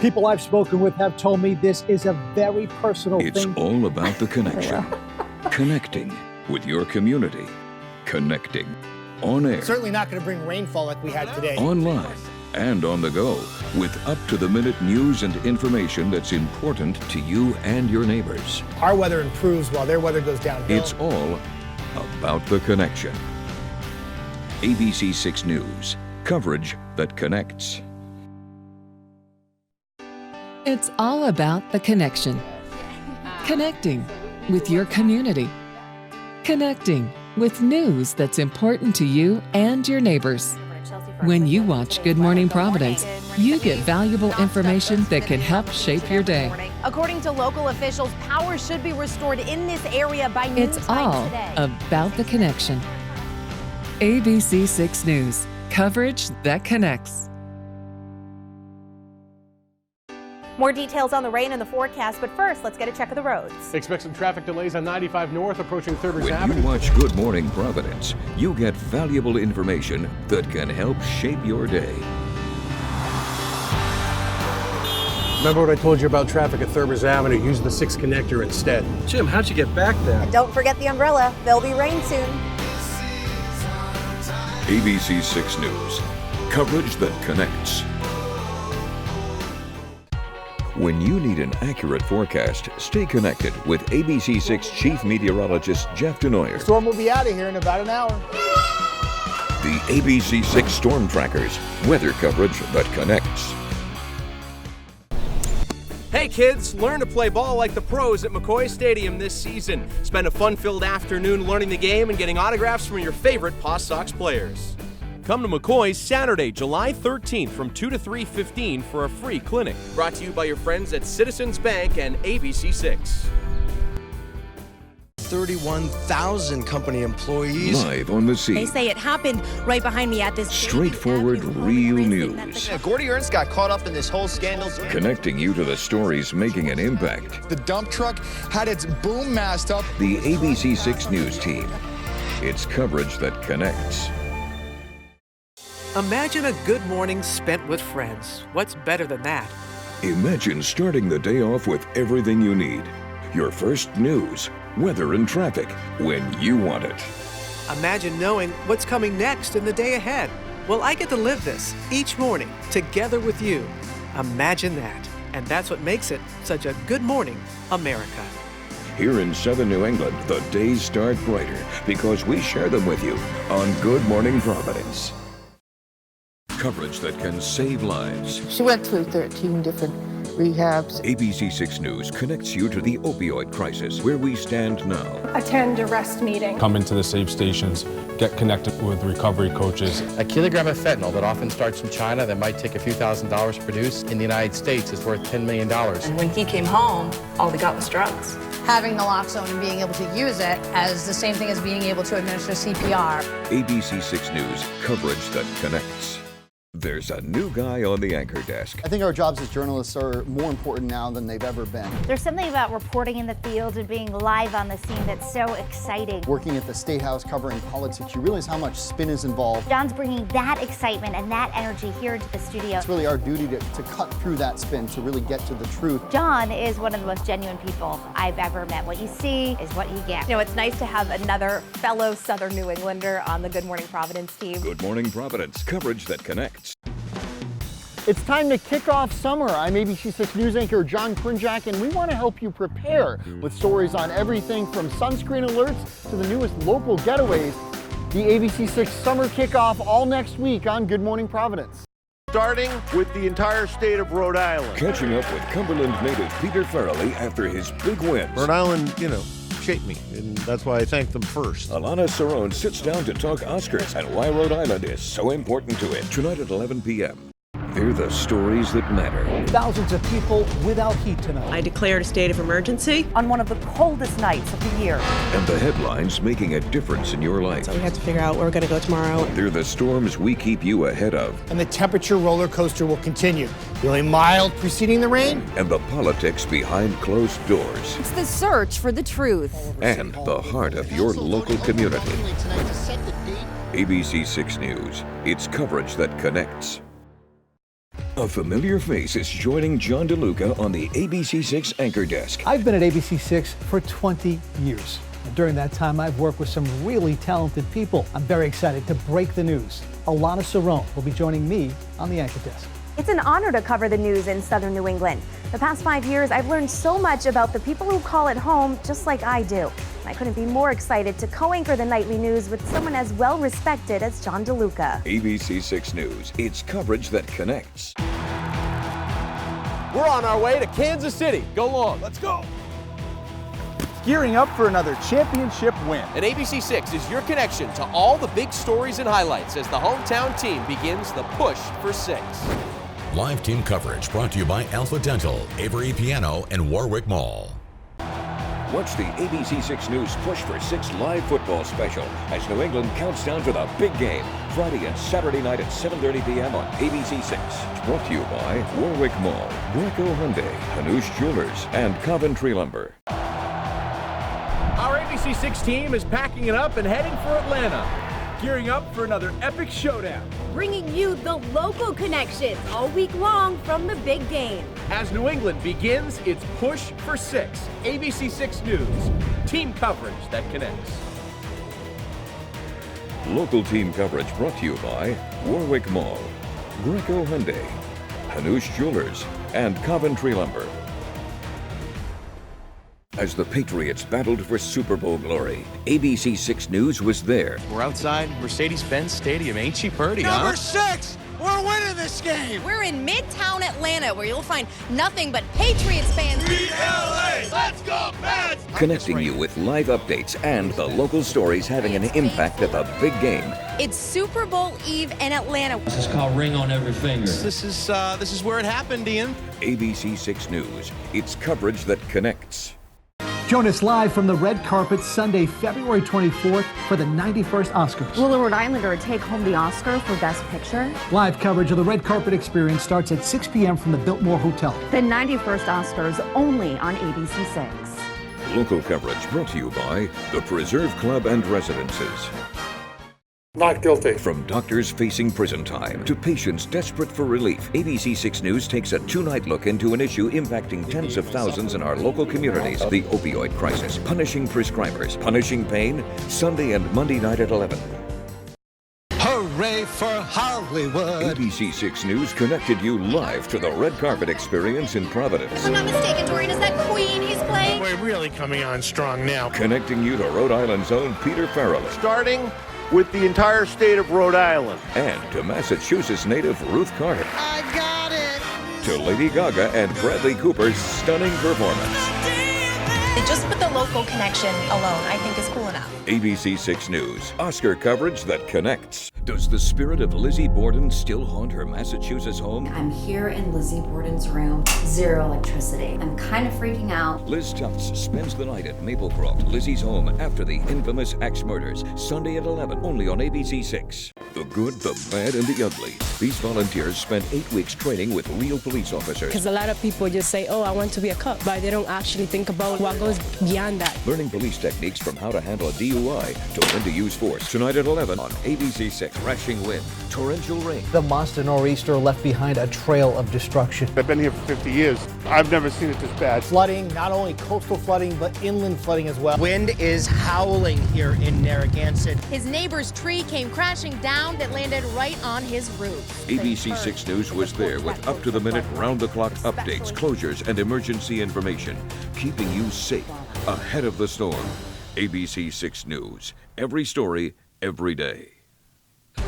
People I've spoken with have told me this is a very personal It's thing. all about the connection. Connecting with your community. Connecting on air. Certainly not going to bring rainfall like we had today. Online and on the go with up-to-the-minute news and information that's important to you and your neighbors. Our weather improves while their weather goes downhill. It's all about the connection. ABC 6 News. Coverage that connects. It's all about the connection. Connecting with your community. Connecting with news that's important to you and your neighbors. When you watch Good Morning Providence, you get valuable information that can help shape your day. According to local officials, power should be restored in this area by noontime It's all today. about the connection. ABC 6 News. Coverage that connects. More details on the rain and the forecast, but first, let's get a check of the roads. Expect some traffic delays on 95 North approaching Thurber's When Avenue. you watch Good Morning Providence, you get valuable information that can help shape your day. Remember what I told you about traffic at Thurber's Avenue? Use the 6 connector instead. Jim, how'd you get back there? And don't forget the umbrella. There'll be rain soon. ABC 6 News. Coverage that connects. When you need an accurate forecast, stay connected with ABC 6 Chief Meteorologist Jeff Denoyer. Storm will be out of here in about an hour. The ABC 6 Storm Trackers. Weather coverage that connects. Hey kids, learn to play ball like the pros at McCoy Stadium this season. Spend a fun-filled afternoon learning the game and getting autographs from your favorite Paw Sox players. Come to McCoy's Saturday, July 13th from 2 to 3:15 for a free clinic. Brought to you by your friends at Citizens Bank and ABC 6. 31,000 company employees. Live on the scene. They say it happened right behind me at this Straightforward, real news. Gordy Ernst got caught up in this whole scandal. Connecting you to the stories making an impact. The dump truck had its boom mast up. The ABC 6 News team. It's coverage that connects. Imagine a good morning spent with friends. What's better than that? Imagine starting the day off with everything you need. Your first news, weather and traffic when you want it. Imagine knowing what's coming next in the day ahead. Well, I get to live this each morning together with you. Imagine that. And that's what makes it such a good morning, America. Here in southern New England, the days start brighter because we share them with you on Good Morning Providence. Coverage that can save lives. She went through 13 different rehabs. ABC 6 News connects you to the opioid crisis, where we stand now. Attend a rest meeting. Come into the safe stations, get connected with recovery coaches. A kilogram of fentanyl that often starts in China that might take a few $1,000s to produce in the United States is worth $10 million. And when he came home, all he got was drugs. Having naloxone and being able to use it as the same thing as being able to administer CPR. ABC 6 News, coverage that connects. There's a new guy on the anchor desk. I think our jobs as journalists are more important now than they've ever been. There's something about reporting in the field and being live on the scene that's so exciting. Working at the State House covering politics, you realize how much spin is involved. John's bringing that excitement and that energy here into the studio. It's really our duty to cut through that spin, to really get to the truth. John is one of the most genuine people I've ever met. What you see is what you get. You know, it's nice to have another fellow Southern New Englander on the Good Morning Providence team. Good Morning Providence, coverage that connects. It's time to kick off summer. I'm ABC 6 News anchor John Krinjak, and we want to help you prepare with stories on everything from sunscreen alerts to the newest local getaways. The ABC 6 summer kickoff all next week on Good Morning Providence. Starting with the entire state of Rhode Island. Catching up with Cumberland native Peter Farrelly after his big wins. Rhode Island, shaped me, and that's why I thank them first. Alana Cerrone sits down to talk Oscars and why Rhode Island is so important to it. Tonight at 11 p.m. They're the stories that matter. Thousands of people without heat tonight. I declared a state of emergency on one of the coldest nights of the year. And the headlines making a difference in your life. So we have to figure out where we're going to go tomorrow. They're the storms we keep you ahead of. And the temperature roller coaster will continue. Really mild preceding the rain. And the politics behind closed doors. It's the search for the truth. And the heart of your local community. ABC 6 News. It's coverage that connects. A familiar face is joining John DeLuca on the ABC6 anchor desk. I've been at ABC6 for 20 years. And during that time, I've worked with some really talented people. I'm very excited to break the news. Alana Cerrone will be joining me on the anchor desk. It's an honor to cover the news in Southern New England. The past 5 years, I've learned so much about the people who call it home, just like I do. I couldn't be more excited to co-anchor the nightly news with someone as well-respected as John DeLuca. ABC6 News, it's coverage that connects. We're on our way to Kansas City. Go long. Let's go. Gearing up for another championship win. And ABC6 is your connection to all the big stories and highlights as the hometown team begins the push for 6. Live team coverage brought to you by Alpha Dental, Avery Piano, and Warwick Mall. Watch the ABC6 News Push for 6 live football special as New England counts down to the big game, Friday and Saturday night at 7:30 p.m. on ABC6. Brought to you by Warwick Mall, Greco Hyundai, Hanush Jewelers, and Coventry Lumber. Our ABC6 team is packing it up and heading for Atlanta. Gearing up for another epic showdown. Bringing you the local connections all week long from the big game. As New England begins its push for 6, ABC6 News, team coverage that connects. Local team coverage brought to you by Warwick Mall, Greco Hyundai, Hanush Jewelers, and Coventry Lumber. As the Patriots battled for Super Bowl glory, ABC6 News was there. We're outside Mercedes-Benz Stadium. Ain't she pretty, huh? Number 6! We're winning this game! We're in Midtown Atlanta, where you'll find nothing but Patriots fans. LA! Let's go, Pats! Connecting you with live updates and the local stories having an impact at the big game. It's Super Bowl Eve in Atlanta. This is called ring on every finger. This is where it happened, Ian. ABC6 News, it's coverage that connects. Join us live from the red carpet Sunday, February 24th for the 91st Oscars. Will a Rhode Islander take home the Oscar for Best Picture? Live coverage of the red carpet experience starts at 6 p.m. from the Biltmore Hotel. The 91st Oscars only on ABC6. Local coverage brought to you by the Preserve Club and Residences. Not guilty. From doctors facing prison time to patients desperate for relief, ABC6 News takes a 2-night look into an issue impacting tens of thousands in our local communities. The opioid crisis, punishing prescribers, punishing pain, Sunday and Monday night at 11. Hooray for Hollywood! ABC6 News connected you live to the red carpet experience in Providence. If I'm not mistaken, Dorian, is that Queen he's playing? We're really coming on strong now. Connecting you to Rhode Island's own Peter Farrell. Starting with the entire state of Rhode Island. And to Massachusetts native Ruth Carter. I got it! To Lady Gaga and Bradley Cooper's stunning performance. Just put the local connection alone, I think, is cool enough. ABC6 News, Oscar coverage that connects. Does the spirit of Lizzie Borden still haunt her Massachusetts home? I'm here in Lizzie Borden's room, 0 electricity. I'm kind of freaking out. Liz Tufts spends the night at Maplecroft, Lizzie's home, after the infamous axe murders. Sunday at 11, only on ABC6. The good, the bad, and the ugly. These volunteers spent 8 weeks training with real police officers. Because a lot of people just say, oh, I want to be a cop, but they don't actually think about what goes beyond that. Learning police techniques from how to handle a DUI to when to use force. Tonight at 11 on ABC6. Crashing wind, torrential rain. The monster nor'easter left behind a trail of destruction. I've been here for 50 years. I've never seen it this bad. Flooding, not only coastal flooding, but inland flooding as well. Wind is howling here in Narragansett. His neighbor's tree came crashing down that landed right on his roof. ABC6 News was there with up-to-the-minute, round-the-clock updates, closures, and emergency information, keeping you safe ahead of the storm. ABC6 News. Every story, every day.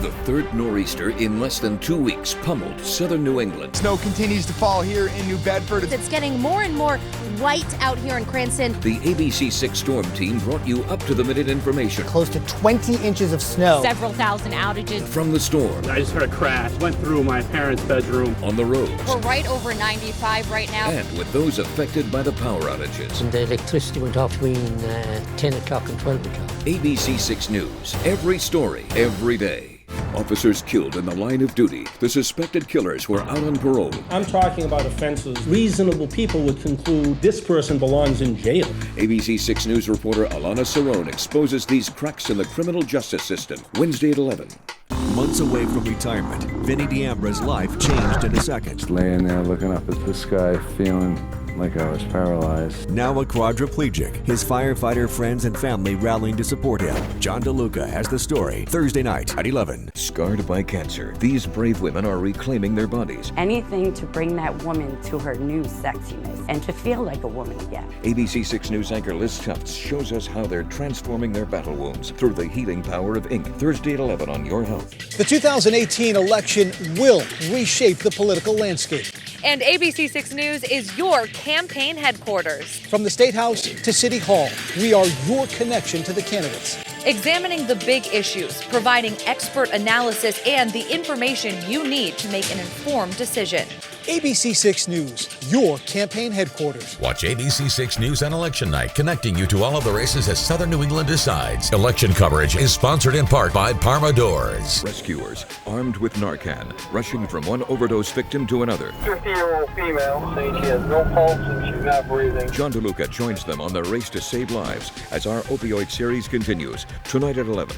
The third nor'easter in less than 2 weeks pummeled southern New England. Snow continues to fall here in New Bedford. It's getting more and more white out here in Cranston. The ABC6 storm team brought you up-to-the-minute information. Close to 20 inches of snow. Several thousand outages. From the storm. I just heard a crash. Went through my parents' bedroom. On the roads. We're right over 95 right now. And with those affected by the power outages. And the electricity went off between 10 o'clock and 12 o'clock. ABC6 News. Every story, every day. Officers killed in the line of duty. The suspected killers were out on parole. I'm talking about offenses reasonable people would conclude this person belongs in jail. ABC6 News reporter Alana Cerrone exposes these cracks in the criminal justice system. Wednesday at 11. Months away from retirement, Vinny D'Ambra's life changed in a second. Just laying there looking up at the sky, feeling like I was paralyzed. Now a quadriplegic, his firefighter friends and family rallying to support him. John DeLuca has the story, Thursday night at 11. Scarred by cancer, these brave women are reclaiming their bodies. Anything to bring that woman to her new sexiness and to feel like a woman again. ABC 6 News anchor Liz Tufts shows us how they're transforming their battle wounds through the healing power of ink. Thursday at 11 on Your Health. The 2018 election will reshape the political landscape. And ABC 6 News is your campaign headquarters. From the State House to City Hall, we are your connection to the candidates. Examining the big issues, providing expert analysis and the information you need to make an informed decision. ABC 6 News, your campaign headquarters. Watch ABC 6 News on Election Night, connecting you to all of the races as Southern New England decides. Election coverage is sponsored in part by Parma Doors. Rescuers, armed with Narcan, rushing from one overdose victim to another. 50-year-old female saying she has no pulse and she's not breathing. John DeLuca joins them on the race to save lives as our opioid series continues, tonight at 11.